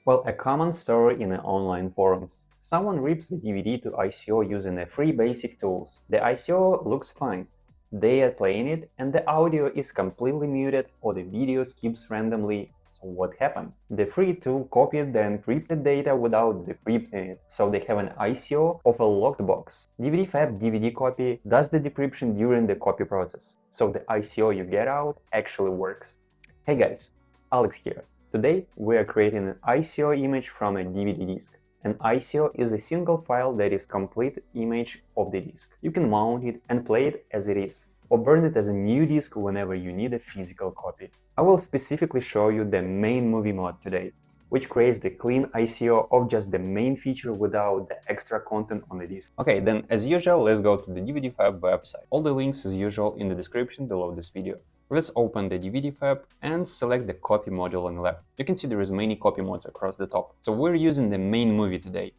Well, a common story in the online forums. Someone rips the DVD to ICO using a free basic tools. The ICO looks fine. They are playing it and the audio is completely muted or the video skips randomly. So what happened? The free tool copied the encrypted data without decrypting it, so they have an ICO of a locked box. DVDFab DVD Copy does the decryption during the copy process, so the ICO you get out actually works. Hey guys, Alex here. Today we are creating an ICO image from a DVD disk. An ICO is a single file that is complete image of the disk. You can mount it and play it as it is, or burn it as a new disk whenever you need a physical copy. I will specifically show you the main movie mod today, which creates the clean ICO of just the main feature without the extra content on the disk. Okay, then as usual, let's go to the DVDFab website. All the links as usual in the description below this video. Let's open the DVDFab and select the copy module on the left. You can see there is many copy mods across the top. So we're using the main movie today.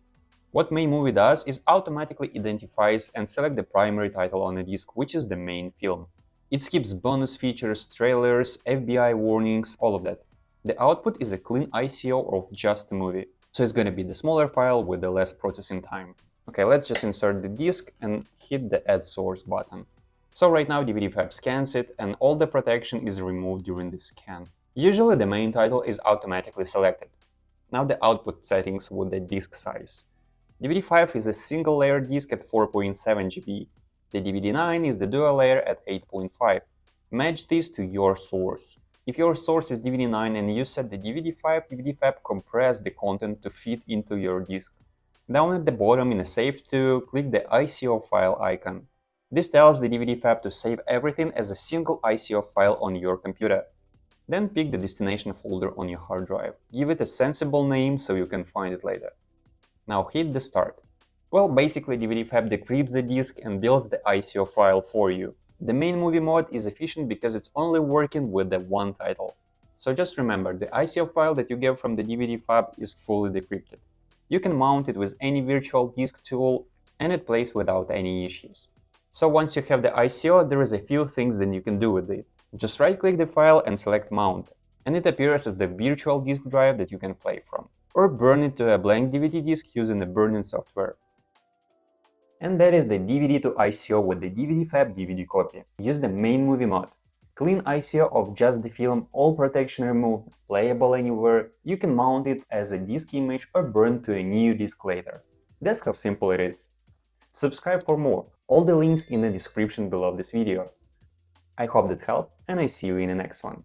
What main movie does is automatically identifies and select the primary title on the disk, which is the main film. It skips bonus features, trailers, FBI warnings, all of that. The output is a clean ICO of just the movie, so it's gonna be the smaller file with the less processing time. Okay, let's just insert the disk and hit the Add Source button. So right now DVDFab scans it and all the protection is removed during the scan. Usually the main title is automatically selected. Now the output settings with the disk size. DVD5 is a single layer disk at 4.7 GB. The DVD9 is the dual layer at 8.5. Match this to your source. If your source is DVD9 and you set the DVD5, DVDFab compress the content to fit into your disk. Down at the bottom in a Save To, click the ICO file icon. This tells the DVDFab to save everything as a single ICO file on your computer. Then pick the destination folder on your hard drive. Give it a sensible name so you can find it later. Now hit the start. Well, basically DVDFab decrypts the disk and builds the ICO file for you. The main movie mod is efficient because it's only working with the one title. So just remember, the ICO file that you get from the DVDFab is fully decrypted. You can mount it with any virtual disk tool and it plays without any issues. So once you have the ICO, there is a few things that you can do with it. Just right-click the file and select Mount, and it appears as the virtual disk drive that you can play from. Or burn it to a blank DVD disk using the burning software. And that is the DVD to ICO with the DVDFab DVD Copy. Use the main movie mod. Clean ICO of just the film, all protection removed, playable anywhere. You can mount it as a disk image or burn to a new disk later. That's how simple it is. Subscribe for more. All the links in the description below this video. I hope that helped and I see you in the next one.